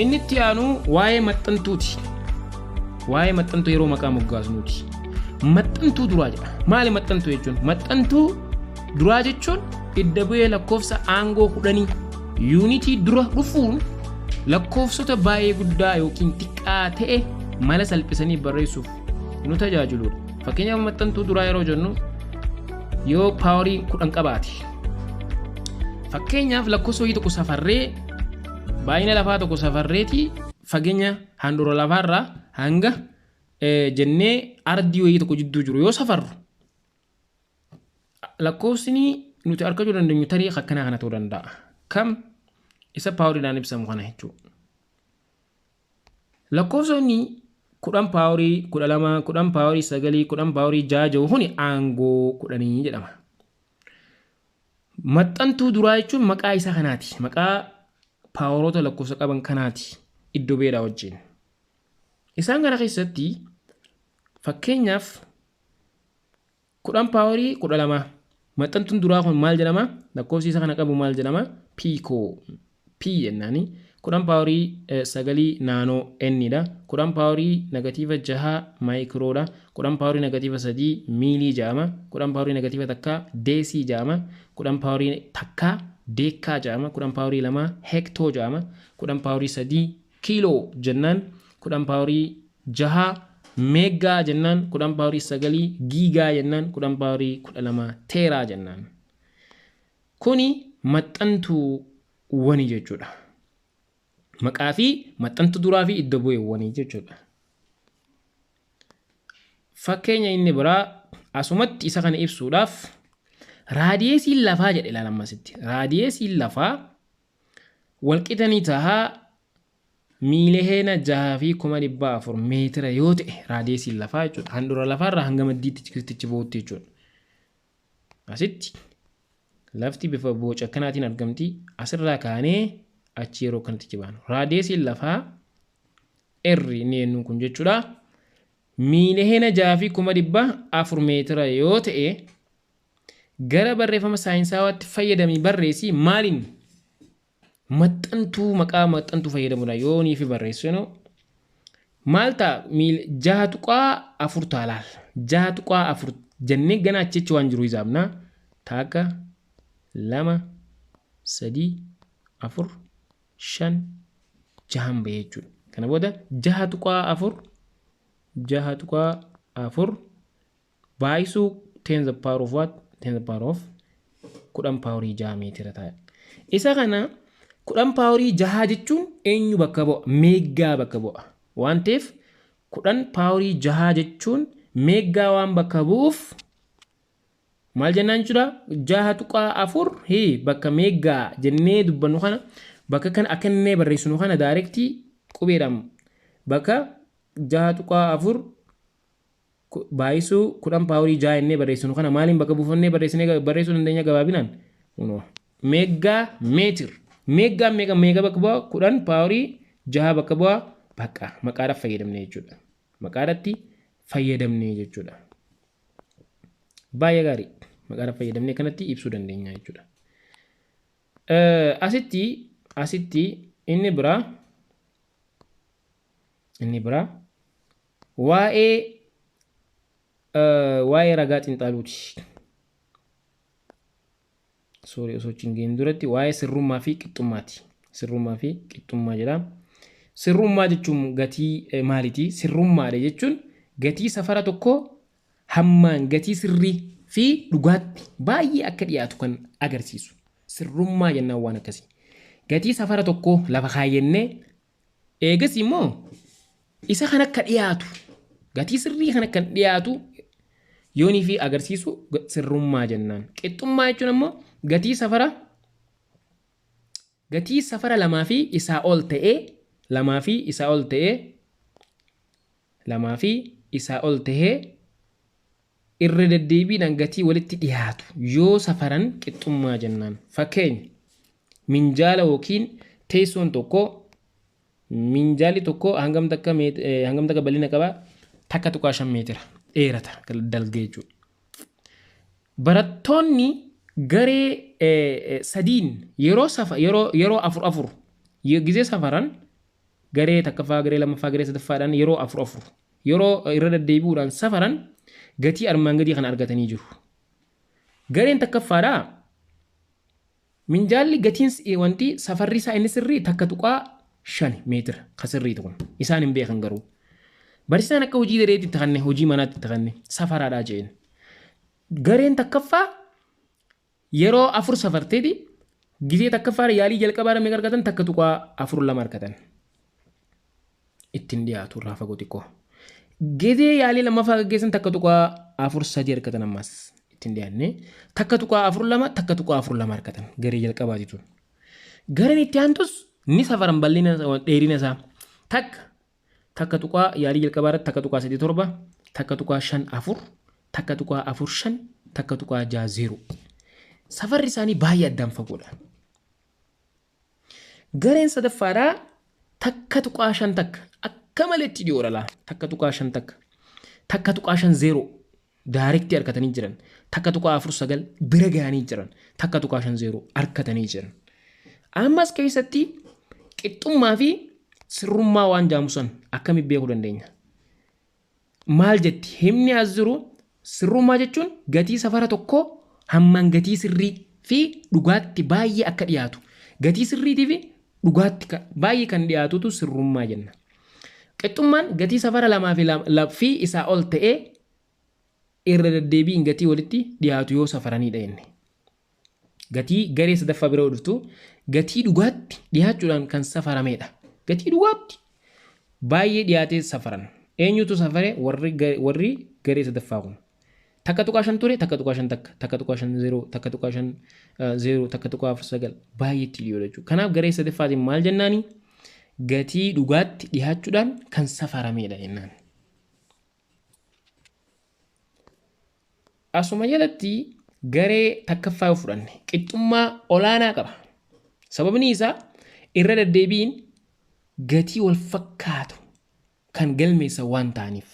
Inni itti aanu waa'ee maxxantuuti. Waa'ee maxxantuu yeroo maqaa moggaasnuuti. Maxxantuu duraa jedha. Maali maxxantuu jechuun? Maxxantuu duraa jechuun idda bu'ee lakkoofsa aangoo 10 yuunitii dura dhufuun lakkoofsota baay'ee guddaa yookiin xiqqaa ta'e mala salphisanii barreessuuf nu tajaajiludha. Fakkeenyaaf maxxantuu duraa yeroo jennu yoo paawarii 10 qabaate. Fakkeenyaaf lakkoofsa wayii tokko safarree baay'ina lafaa tokko safarreeti fageenya handhuura lafaarraa hanga jennee ardii wayii tokko jidduu jiru yoo safarru lakkoofsni nuti argachuu dandeenyu tarii akkanaa kana ta'uu danda'a. Kam isa paawariidhaan ibsamu kana jechuudha. Lakkoofsonni 10 paawarii 12 10 paawarii 9 10 paawarii 6 huni aangoo 10 jedhama. Maxxantuu duraa jechuun maqaa isaa kanaati. Maqaa paawaroota lakkoofsa qaban kanaati iddoo beedhaa wajjin. Isaan kana keessatti fakkeenyaaf 10 paawarii 12 maxxantuun duraa kun maal jedhama? Lakkoofsi isa kana qabu maal jedhama? Piikoo. P jennaani 10 paawarii 9 naanoo n dha. 10 paawarii negatiiva 6 maayikroodha. 10 paawarii negatiiva 3 miilii jedhama. 10 paawarii negatiiva takka deesii jedhama. 10 paawarii takka deekkaa jedhama. 10 paawarii 2 hektoo jedhama. 10 paawarii 3 kiiloo jennaan. 10 paawarii 6 meegaa jennaan. 10 paawarii 9 giigaa jennaan. 10 paawarii 12 teeraa jennaan. Kuni maxxantuu wani jechuudha. Maqaa fi maxxantuu duraa fi iddo bu'eewwanii jechuudha. Fakkeenya inni biraa asumatti isa kana ibsuudhaaf raadiyeesiin lafaa jedhe ilaalan masitti. Raadiyeesiin lafaa walqixanii tahaa miiliheena 6,400 meetira yoo ta'e raadiyeesiin lafaa jechuudha. Handhuura lafaarraa hanga maddiitti kiristichi ba'utti jechuudha. Asitti lafti bifa boca kanaatiin argamti. Asirraa kaanee achi yeroo kanatti jibaanu. Raadiyeesiin lafaa R inni jennuun kun jechuudha. Miiliheena 6,400 meetira yoo ta'e gara barreeffama saayinsawaatti fayyadamii barreessi maaliin maxxantuu maqaa maxxantuu fayyadamudha yoo nii fi barreessinu maal ta'a 6.4 taalaal 6.4 jennee gana achichi waan jiru hisaabna takka 2 3 4 5 6 ba'ee jechuudha. Kana booda 6.4 baay'isuu 10 the power of what? 10 the power of 10 paawarii 6 meetira ta'a. Isa kana 10 paawarii 6 jechuun eenyu bakka bu'a? Meegaa bakka bu'a. Waan ta'eef 10 paawarii 6 jechuun meegaa waan bakka bu'uuf maal jennaan jechuudha? 6.4 bakka meegaa jennee dubbannu kana bakka kana akka inni barreessinu kana daarektii qubeedhaan bakka 6.4 baay'isuu 10 paawarii 6 jennee barreessinu kana maaliin bakka buufannee barreessuu dandeenya gabaabinaan? Meegaa meetir. Meegaa meegaa bakka bu'a 10 paawarii 6 bakka bu'a bakka maqaadhaaf fayyadamne jechuudha. Maqaadhaatti fayyadamne jechuudha. Baay'ee gaarii. Maqaadhaaf fayyadamne kanatti ibsuu dandeenya jechuudha. Asitti inni biraa waa'ee ragaa xinxaaluuti. Osoo cingeen duratti waa'ee sirrummaa fi qixxummaati. Sirrummaa fi qixxummaa jedha. Sirrummaa jechuun gatii maaliiti? Sirrummaadha jechuun gatii safara tokko hammaan gatii sirrii fi dhugaatti baay'ee akka dhiyaatu kan agarsiisu. Sirrummaa jennaan waan akkasii. Gatii safara tokko lafa kaayyannee eegas immoo isa kan akka dhiyaatu gatii sirrii kan akka dhiyaatu yoonii fi agarsiisu sirrummaa jennaan. Qixxummaa jechuun ammoo gatii safara lamaa fi isaa ol ta'ee irra deddeebiidhaan gatii walitti dhiyaatu yoo safaran qixxummaa jennaan. Fakkeenya minjaala yookiin teessoon tokko minjaalli tokko hangam takka bal'ina qaba? Takka 5 meetira dheerata dalga jechuudha. Barattoonni garee sadiin yeroo afur gisee safaran garee takkaffaa garee lammaffaa garee sadaffaadhaan yeroo afur yeroo irra deddeebi'uudhaan safaran gatii armaan gadii kana argatanii jiru. Gareen takkaffaadhaa minjaalli gatiin wanti safarri isaa inni sirrii takka tuqaa 5 meetira ka sirrii kun isaan hin beekan garuu. Barsiisaan akka hojii dareetti itti kanne hojii manaatti itti kanne safaraadhaa jeen. Gareen takkaffaa yeroo 4 safarteeti gizee takkaffaa yaalii jalqabaa meeqa argatan takka tuqaa 4 argatan. Ittiin dhiyaatu irraa fagoo xiqqoo. Gizee yaalii lammaffaa gaggeessan takka tuqaa 4 argatan ammas ittiin dhiyaanne takka tuqaa 4 takka tuqaa 4 argatan garee jalqabaati tun. Gareen itti aantus ni safaran bal'ina dheerina isaa takka tuqaa yaalii jalqabaa irratti takka tuqaa 7 takka tuqaa 5 takka tuqaa 4 takka tuqaa 6 safarri isaanii baay'ee addaan fagoodha. Gareen sadaffaadhaa takka tuqaa 5 akka maleetti dhiyoodha laa takka tuqaa 5 takka tuqaa 5 daarektii argatanii jiran takka tuqaa 4 bira ga'anii jiran takka tuqaa 5 argatanii jiran. Ammas keessatti qixxummaa fi sirrummaa waan jaamusan akkamitti beekuu dandeenya? Maal jetti himni as jiru sirrummaa jechuun gatii safara tokkoo hammaan gatii sirrii fi dhugaatti baay'ee akka dhiyaatu gatii sirriitii fi dhugaatti baay'ee kan dhiyaatutu sirrummaa jenna. Qixxummaan gatii safara lamaa fi isaa ol ta'ee irra deddeebiin gatii walitti dhiyaatu yoo safaranidha jenne. Gatii garee sadaffaa bira dhuftu gatii dhugaatti dhiyaachuudhaan kan safaramedha. Gatii dhugaatti baay'ee dhiyaatee safaran. Eenyutu safare warri garee sadaffaa kun. Takka tuqaa 5 ture takka tuqaa 5 takka tuqaa 5 0 takka tuqaa 5 0 takka tuqaa 4 9 baay'eetti dhiyoodha jechuudha. Kanaaf garee sadaffaatiin maal jennaani gatii dhugaatti dhiyaachuudhaan kan safaramedha jennaan. Asuma jalatti garee takkaffaa yoo fudhanne qixxummaa olaanaa qaba. Sababni isaa irra deddeebiin gatii wal fakkaatu kan galmeessa waan ta'aniif.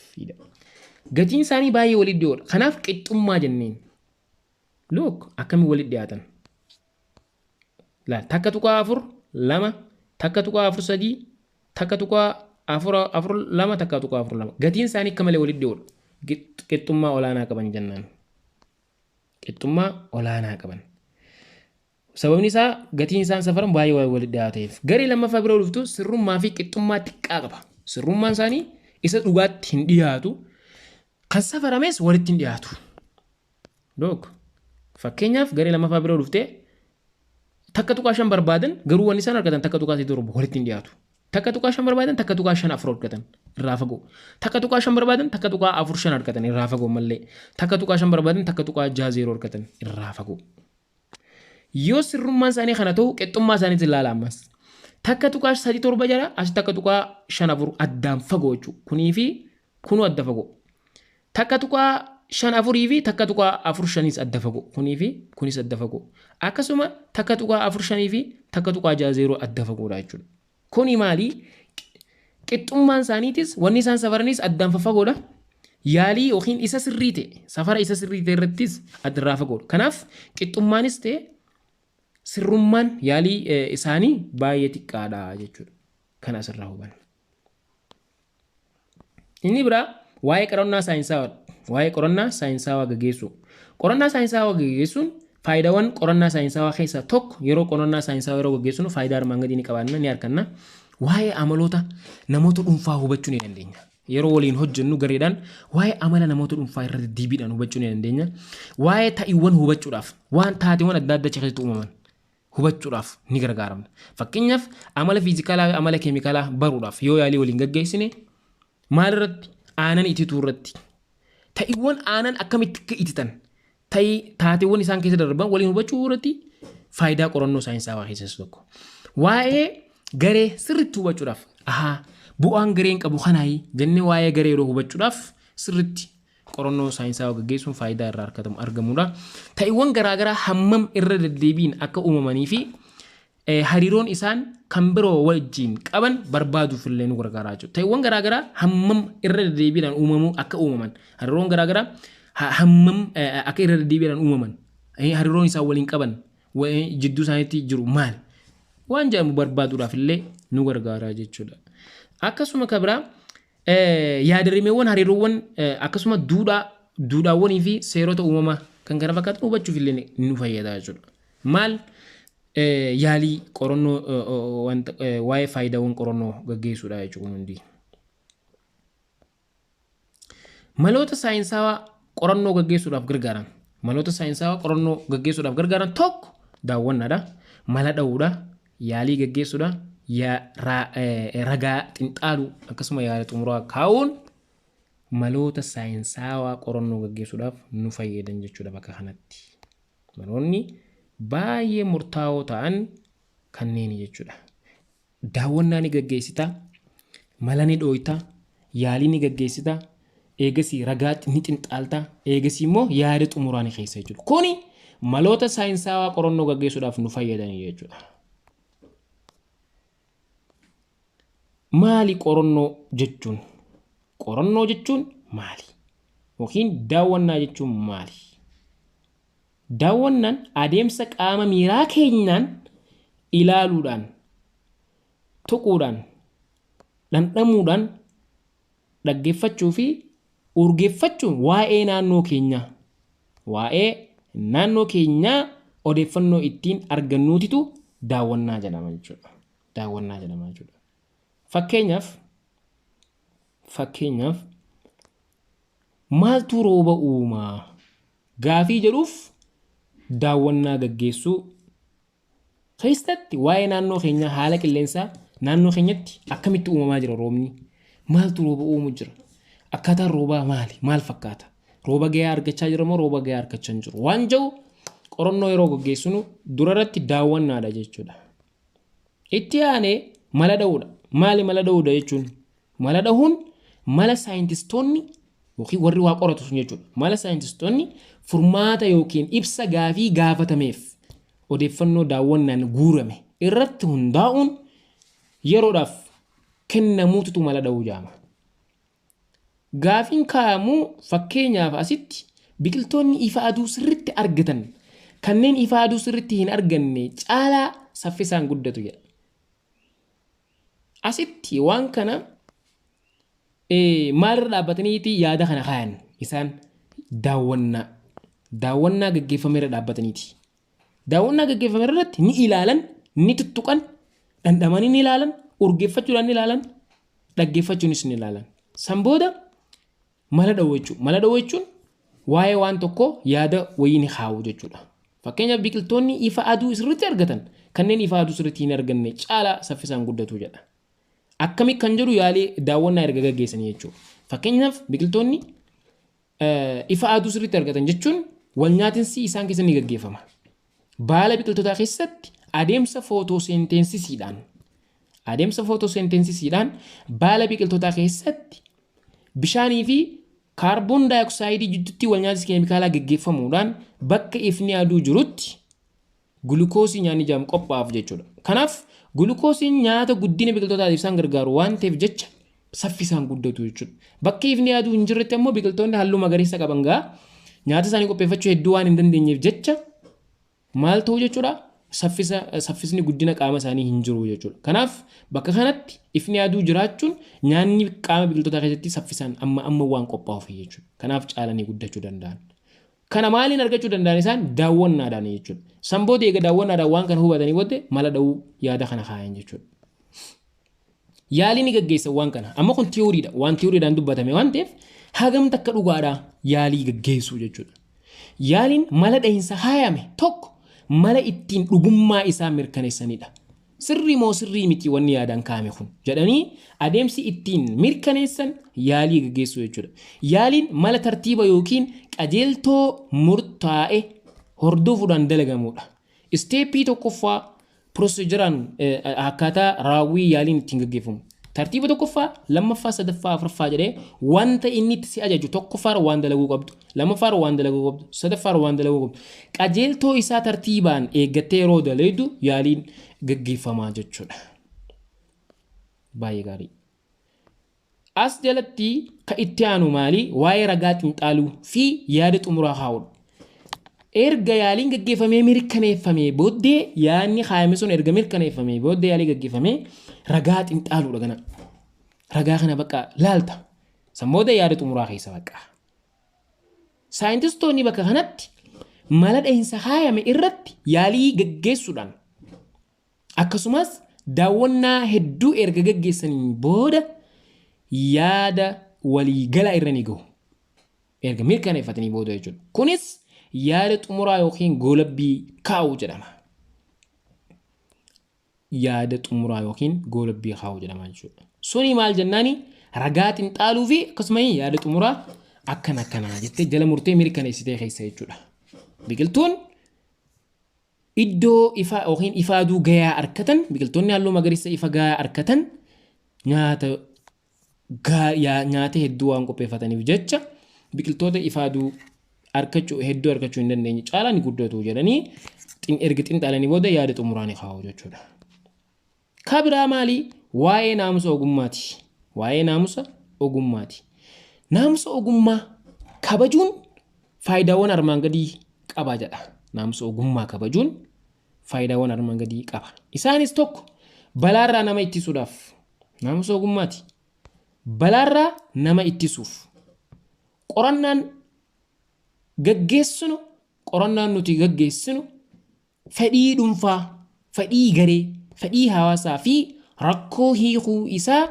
Gatiin isaanii baay'ee walitti dhiyoodha. Kanaaf qixxummaa jenneen. Look akkami walitti dhiyaatan. Takka tuqaa 4 2 takka tuqaa 4 3 takka tuqaa 4 4 2 takka tuqaa 4 2 gatiin isaanii akka malee walitti dhiyoodha. Qixxummaa olaanaa qaban jennaan. Qixxummaa olaanaa qaban. Sababni isaa gatiin isaan safaran baay'ee walitti dhiyaateef. Garee lammaffaa bira dhuftu sirrummaa fi qixxummaa xiqqaa qaba. Sirrummaan isaanii isa dhugaatti hin dhiyaatu. Kan safarames walitti hin dhiyaatu. Look fakkeenyaaf garee lammaffaa bira dhuftee takka tuqaa 5 barbaadan garuu wanni isaan argatan takka tuqaa 7 walitti hin dhiyaatu. Takka tuqaa 5 barbaadan takka tuqaa 5 4 argatan irraa fagoo. Takka tuqaa 5 barbaadan takka tuqaa 4 5 argatan irraa fagoo malee. Takka tuqaa 5 barbaadan takka tuqaa 6 0 argatan irraa fagoo. Yoo sirrummaan isaanii kana ta'u qixxummaa isaaniitti ilaala ammas. Takka tuqaa 3 7 jala as takka tuqaa 5 4 addaan fagoo jechuudha. Kunii fi kunu adda fagoo. Takka tuqaa 5 4 fi takka tuqaa 4 5 adda fagoo. Kunii fi kunis adda fagoo. Akkasuma takka tuqaa 4 5 fi takka tuqaa 6 0 adda fagoodha jechuudha. Kuni maali? Qixxummaan isaaniitis wanni isaan safaranis addaan fagoodha. Yaalii yookiin isa sirrii ta'e safara isa sirrii ta'e irrattis addarraa fagoodha. Kanaaf qixxummaanis ta'e sirrummaan yaalii isaanii baay'ee xiqqaadha jechuudha. Kana asirraa hubanna. Inni biraa waa'ee qorannaa saayinsaawaa. Waa'ee qorannaa saayinsaawaa gaggeessuu. Qorannaa saayinsaawaa gaggeessuun faayidaawwan qorannaa saayinsaawaa keessaa tokko yeroo qorannaa saayinsaawaa yeroo gaggeessuun faayidaa armaan gadii ni qabaanna ni arganna. Waa'ee amaloota namoota dhuunfaa hubachuu ni dandeenya. Yeroo waliin hojjennu gareedhaan waa'ee amala namoota dhuunfaa irratti diibiidhaan hubachuu ni dandeenya. Waa'ee ta'iiwwan hubachuudhaaf waan taateewwan adda addaa keessatti uumaman hubachuudhaaf ni gargaaramna. Fakkeenyaaf amala fiizikaalaa fi amala keemikaalaa baruudhaaf yoo yaalii waliin gaggeessine maal irratti aanan itituu irratti ta'iiwwan aanan akkamitti akka ititan taateewwan isaan keessa darban waliin hubachuu irratti faayidaa qorannoo saayinsaawaa keessaa tokko. Waa'ee garee sirriitti hubachuudhaaf bu'aan gareen qabu kanaayi jennee waa'ee garee yeroo hubachuudhaaf sirriitti qorannoo saayinsaawaa gaggeessuun faayidaa irraa argamudha. Ta'iiwwan garaagaraa hammam irra deddeebiin akka uumamanii fi hariiroon isaan kan biroo wajjin qaban barbaaduuf illee nu gargaaraa jechuudha. Ta'iiwwan garaagaraa hammam irra deddeebiidhaan uumamuu akka uumaman hariiroon garaagaraa hammam akka irra deddeebiidhaan uumaman hariiroon isaan waliin qaban jidduu isaaniitti jiru maal waan jedhamu barbaaduudhaaf illee nu gargaara jechuudha. Akkasuma kabira yaadarimeewwan hariiroowwan akkasuma duudhaawwanii fi seerota uumamaa kan kana fakkaatu hubachuuf illee nu fayyada jechuudha. Maal yaalii qorannoo waa'ee faayidaawwan qorannoo gaggeessuudha jechuudha hundi. Maloota saayinsawaa qorannoo gaggeessuudhaaf gargaaran. Maloota saayinsawaa qorannoo gaggeessuudhaaf gargaaran tokko daawwannaadha. Mala dha'uudha. Yaalii gaggeessuudha. Ragaa xinxaaluu akkasuma yaada xumuraa kaa'uun maloota saayinsawaa qorannoo gaggeessuudhaaf nu fayyadan jechuudha bakka kanatti. Maloonni baay'ee murtaa'oo ta'an kanneen jechuudha. Daawwannaa ni gaggeessita. Mala ni dhooyta. Yaalii ni gaggeessita. Eegasii ragaa ni xinxaalta. Eegasii immoo yaada xumuraa ni keessa jechuudha. Kuni maloota saayinsawaa qorannoo gaggeessuudhaaf nu fayyadan jechuudha. Maali qorannoo jechuun? Qorannoo jechuun maali? Yookiin daawwannaa jechuun maali? Daawwannaan adeemsa qaama miiraa keenyaan ilaaluudhaan, tuquudhaan, dhandhamuudhaan, dhaggeeffachuu fi urgeeffachuun waa'ee naannoo keenyaa odeeffannoo ittiin argannuutitu daawwannaa jedhama jechuudha. Daawwannaa jedhama jechuudha. Fakkeenyaaf maaltu rooba uumaa gaafii jedhuuf daawwannaa gaggeessuu keessatti waa'ee naannoo keenyaa haala qilleensaa naannoo keenyatti akkamitti uumamaa jira roobni, maaltu rooba uumuu jira, akkaataan roobaa maali, maal fakkaata, rooba gahaa argachaa jira moo rooba gahaa argachaa hin jiru waan jedhu qorannoo yeroo gaggeessinu durarratti daawwannaadha jechuudha. Itti aanee mala dha'uudha. Maali mala dha'uudha jechuun? Mala dhahuun mala saayintistoonni yookiin warri waa qoratu sun jechuudha. Mala saayintistoonni furmaata yookiin ibsa gaafii gaafatameef odeeffannoo daawwannaan guurame irratti hundaa'uun yeroodhaaf kennamuutu mala dha'uu jedhama. Gaafiin kaa'amuu fakkeenyaaf asitti biqiltoonni ifa aduu sirriitti argatan kanneen ifa aduu sirriitti hin arganne caalaa saffisaan guddatu jedha. Asitti waan kana maalirra dhaabbataniiti yaada kana kaayan isaan daawwannaa gaggeeffameerra dhaabbataniiti. Daawwannaa gaggeeffameerra irratti ni ilaalan, ni tuttuqan, dhandhamanii ni ilaalan, urgeeffachuudhaan ni ilaalan, dhaggeeffachuunis ni ilaalan. San booda mala dha'uu jechuudha. Mala dha'uu jechuun waa'ee waan tokkoo yaada wayii ni kaa'u jechuudha. Fakkeenyaaf biqiltoonni ifa aduu sirriitti argatan kanneen ifa aduu sirriitti hin arganne caalaa saffisaan guddatu jedha. Akkami kan jedhu yaalii daawwannaa erga gaggeessanii jechuudha. Fakkeenyaaf biqiltoonni ifa aduu sirriitti argatan jechuun wal nyaatinsi isaan keessa ni gaggeeffama. Baala biqiltootaa keessatti adeemsa footoosenteensisiidhaan baala biqiltootaa keessatti bishaanii fi kaarboon daayoksayidii jidduutti wal nyaatinsi keemikaalaa gaggeeffamuudhaan bakka ifni aduu jirutti gulukoosii nyaanni jedhamu qophaa'aaf jechuudha. Kanaaf gulukoosiin nyaata guddina biqiltootaatiif isaan gargaaru waan ta'eef jecha saffisaan guddatu jechuudha. Bakka ifni aduu hin jirretti ammoo biqiltoonni halluu magariisa qaban gaa nyaata isaanii qopheeffachuu hedduu waan hin dandeenyeef jecha maal ta'u jechuudha? Saffisni guddina qaama isaanii hin jiru jechuudha. Kanaaf bakka kanatti ifni aduu jiraachuun nyaanni qaama biqiltootaa keessatti saffisaan amma waan qophaa'uuf jechuudha. Kanaaf caalanii guddachuu danda'an. Kana maaliin argachuu danda'an isaan daawwannaadhaan jechuudha. San booda eega daawwannaadhaan waan kana hubatanii booda mala dha'uu yaada kana kaayan jechuudha. Yaalii ni gaggeessan waan kana. Amma kun tiyooriidha. Waan tiyooriidhaan dubbatame waan ta'eef hagam takka dhugaadhaa yaalii gaggeessuu jechuudha. Yaaliin mala dhahinsa haayame tokko mala ittiin dhugummaa isaa mirkaneessanidha. Sirrii moo sirrii miti wanni yaadaan kaa'ame kun jedhanii adeemsi ittiin mirkaneessan yaalii gaggeessuu jechuudha. Yaaliin mala tartiiba yookiin qajeeltoo murtaa'e hordofuudhaan dalagamudha. Isteeppii tokkoffaa piroosijiraan akkaataa raawwii yaaliin ittiin gaggeeffamu. Tartiiba tokkoffaa, lammaffaa, sadaffaa, afuraffaa jedhee wanta inni itti si ajaju tokkoffaa waan dalaguu qabdu, lammaffaa waan dalaguu qabdu, sadaffaa waan dalaguu qabdu. Qajeeltoo isaa tartiibaan eeggattee yeroo dalaydu yaaliin gaggeeffamaa jechuudha. Baay'ee gaarii. As jalatti ka itti aanu maali? Waa'ee ragaa xinxaaluu fi yaada xumuraa kaa'udha. erga yaaliin gaggeeffamee mirkaneeffamee booddee yaanni kaayame sun erga mirkaneeffamee booddee yaalii gaggeeffamee ragaa xinxaaluudha gana. Ragaa kana bakka laalta. Sammooda yaada xumuraa keessa bakka. Saayintistoonni bakka kanatti mala dhahinsa kaayame irratti yaalii gaggeessuudhaan akkasumas daawwannaa hedduu erga gaggeessanii booda yaada waliigala irra ni gahu. Erga mirkaneeffatanii booda jechuudha. Kunis yaada xumuraa yookiin goolabbii kaa'uu jedhama. Yaada xumuraa yookiin goolabbii kaa'uu jedhama jechuudha. Suni maal jennaani ragaa xinxaaluu fi akkasumas yaada xumuraa akkanaa jettee jala murtee mirkaneessitee keessa jechuudha. Biqiltuun iddoo ifa yookiin ifaaduu gayaa argatan biqiltoonni halluu magariisa ifa gayaa argatan nyaata hedduu waan qopheeffataniif jecha biqiltoota ifaaduu hedduu argachuu hin dandeenye caalaa ni guddatu jedhanii erga xinxaalanii booda yaada xumuraa ni kaa'u jechuudha. Kabiraa maali? Waa'ee naamusa ogummaati. Waa'ee naamusa ogummaati. Naamusa ogummaa kabajuun faayidaawwan armaan gadii qaba jedha. Naamusa ogummaa kabajuun faayidaawwan armaan gadii qaba. Isaanis tokko balaarraa nama ittisuudhaaf naamusa ogummaati. Balaarraa nama ittisuuf qorannaan gaggeessinu qorannaan nuti gaggeessinu fedhii dhuunfaa, fedhii garee, fedhii hawaasaa fi rakkoo hiikuu isaa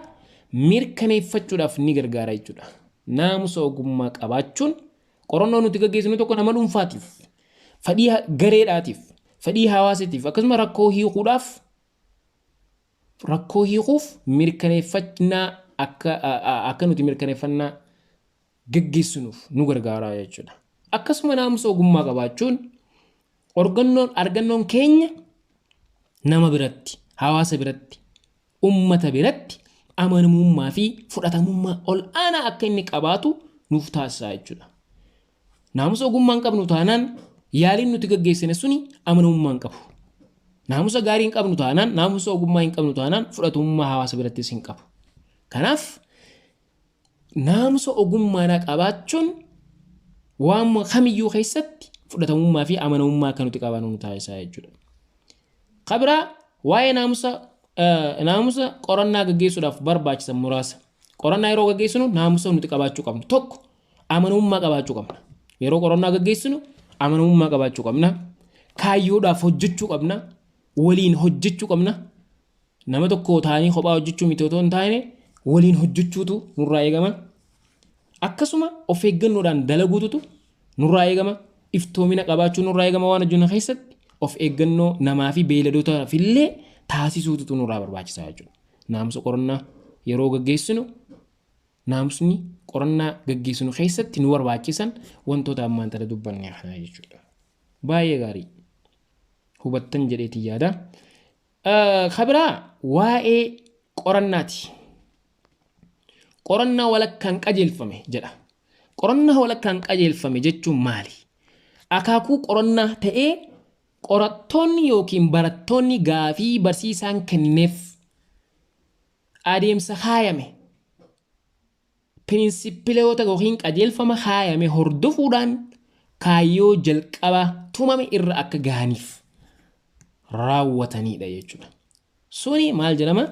mirkaneeffachuudhaaf ni gargaara jechuudha. Naamusa ogummaa qabaachuun qorannoo nuti gaggeessinu tokko nama dhuunfaatiif, fedhii gareedhaatiif, fedhii hawaasaatiif akkasuma rakkoo hiikuuf mirkaneeffannaa akka nuti mirkaneeffannaa gaggeessinuuf nu gargaara jechuudha. Akkasuma naamusa ogummaa qabaachuun argannoon keenya nama biratti, hawaasa biratti, ummata biratti amanamummaa fi fudhatamummaa ol aanaa akka inni qabaatu nuuf taasisa jechuudha. Naamusa ogummaa hin qabnu taanaan yaaliin nuti gaggeessine suni amanamummaa hin qabu. Naamusa gaarii hin qabnu taanaan, naamusa ogummaa hin qabnu taanaan fudhatamummaa hawaasa birattis hin qabu. Kanaaf naamusa ogummaa qabaachuun waan kamiyyuu keessatti fudhatamummaa fi amanamummaa akka nuti qabaannu taasisa jechuudha. Kabiraa waa'ee naamusa qorannaa gaggeessuudhaaf barbaachisan muraasa. Qorannaa yeroo gaggeessinu naamusa nuti qabaachuu qabnu. Tokko amanamummaa qabaachuu qabna. Yeroo qorannaa gaggeessinu amanamummaa qabaachuu qabna. Kaayyoodhaaf hojjechuu qabna. Waliin hojjechuu qabna. Nama tokko taa'anii kophaa hojjechuu miti otoo hin taane waliin hojjechuutu nurraa eegama. Akkasuma of eeggannoodhaan dalaguutu nurraa eegama. Iftoomina qabaachuu nurraa eegama waan hojjennu keessatti of eeggannoo namaa fi beeyladootaaf illee taasisuutu nurraa barbaachisaa jechuudha. Naamusa qorannaa yeroo gaggeessinu naamusni qorannaa gaggeessinu keessatti nu barbaachisan wantoota ammaan tana dubbanne kana jechuudha. Baay'ee gaarii hubattan jedheetii yaada. Kabiraa waa'ee qorannaati. Qorannaa walakkaan qajeelfame jedha. Qorannaa walakkaan qajeelfame jechuun maali? Akaakuu qorannaa ta'ee qorattoonni yookiin barattoonni gaafii barsiisaan kenneef adeemsa kaayame pirinsippiloota yookiin qajeelfama kaayame hordofuudhaan kaayyoo jalqaba tumame irra akka gahaniif raawwatanidha jechuudha. Suni maal jedhama?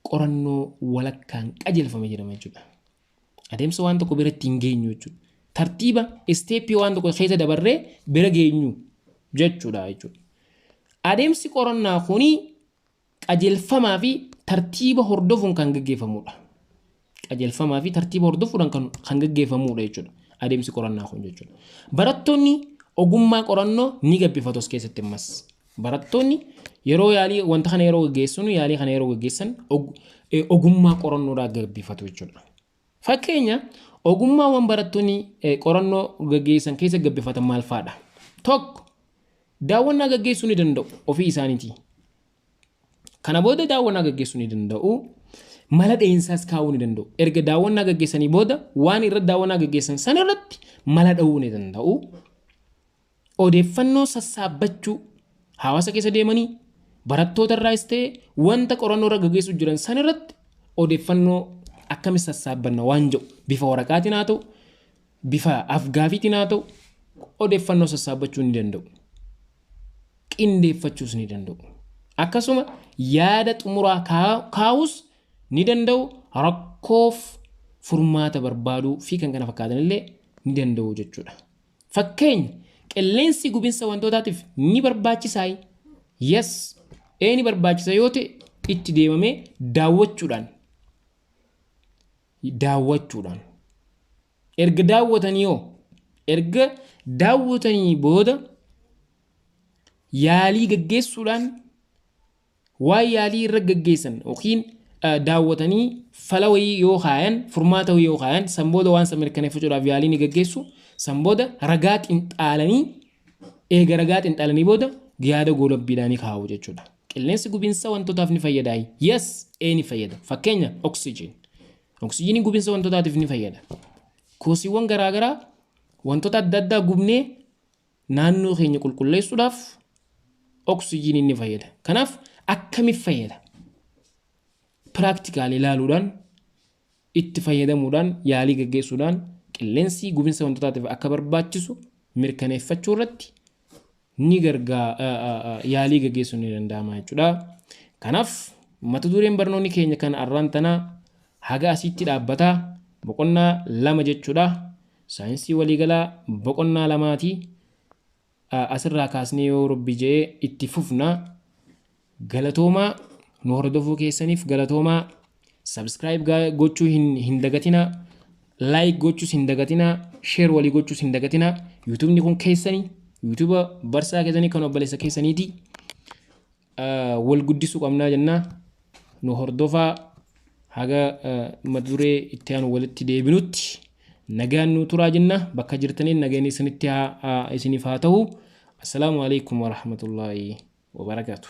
Qorannoo walakkaan qajeelfame jedhama jechuudha. Adeemsa waan tokko biratti hin geenyu jechuudha. Tartiiba isteeppii waan tokko keessa dabarree bira geenyu jechuudha. Adeemsi qorannaa kuni qajeelfamaa fi tartiiba hordofuun kan gaggeeffamudha. Qajeelfamaa fi tartiiba hordofuudhaan kan gaggeeffamudha jechuudha. Adeemsi qorannaa kun jechuudha. Barattoonni ogummaa qorannoo ni gabbifatu as keessatti ammas. Barattoonni yeroo yaalii wanta kana yeroo gaggeessanu yaalii kana yeroo gaggeessan ogummaa qorannoodhaan gabbifatu jechuudha. Fakkeenya ogummaawwan barattoonni qorannoo gaggeessan keessa gabbifatan maal fa'aadha? Tokko daawwannaa gaggeessuu ni danda'u ofii isaaniitii. Kana booda daawwannaa gaggeessuu ni danda'u. Mala dhahinsaas kaa'uu ni danda'u. Erga daawwannaa gaggeessanii booda waan irra daawwannaa gaggeessan san irratti mala dha'uu ni danda'u. Odeeffannoo sassaabbachuu hawaasa keessa deemanii barattoota irraas ta'e wanta qorannoo irra gaggeessuu jiran san irratti odeeffannoo akkamitti sassaabbanna waan jedhu bifa waraqaatiin haa ta'u, bifa afgaafiitiin haa ta'u, odeeffannoo sassaabachuu ni danda'u. Qindeeffachuus ni danda'u. Akkasuma yaada xumuraa kaa'uus ni danda'u. Rakkoof furmaata barbaaduu fi kan kana fakkaatan illee ni danda'u jechuudha. Fakkeenya qilleensi gubinsa wantootaatiif ni barbaachisaa. Yes, ni barbaachisa yoo ta'e itti deemamee daawwachuudhaan. Erga daawwatanii booda yaalii gaggeessuudhaan waan yaalii irra gaggeessan yookiin daawwatanii fala wayii yoo kaayan furmaata wayii yoo kaayan san booda waan san mirkaneeffachuudhaaf yaalii ni gaggeessu. San booda ragaa xinxaalanii booda yaada goolabbiidhaan kaa'u jechuudha. Qilleensi gubinsa wantootaaf ni fayyada. Yes, ni fayyada. Fakkeenya oksijiin. Oksijiiniin gubinsa wantootaatiif ni fayyada. Koosiiwwan garaagaraa wantoota adda addaa gubnee naannoo keenya qulqulleessuudhaaf oksijiiniin ni fayyada. Kanaaf akkamiif fayyada? Piraktikaali ilaaluudhaan itti fayyadamuudhaan yaalii gaggeessuudhaan qilleensi gubinsa wantootaatiif akka barbaachisu mirkaneeffachuu irratti ni yaalii gaggeessuu ni danda'ama jechuudha. Kanaaf mata dureen barnoonni keenya kan arraan tanaa haga asitti dhaabbataa boqonnaa 2 jechuudha. Saayinsii waliigalaa boqonnaa 2ti. Asirraa kaasnee yoo Rabbi jedhee itti fufna. Galatoomaa nu hordofuu keessaniif galatoomaa. Subscribe gochuu hin dagatina. Like gochuus hin dagatina. Share walii gochuus hin dagatina. YouTube ni kun keessanii. YouTube barsaa keessanii kan obboleessa keessaniiti. Wal guddisuu qabnaa jennaa. Nu hordofaa haga mata duree itti aanu walitti deebinutti nagaan nu turaa jenna. Bakka jirtaniin nagaan isiniif haa ta'u. Assalaamu alaykum wa rahmatullahi wa barakatuh.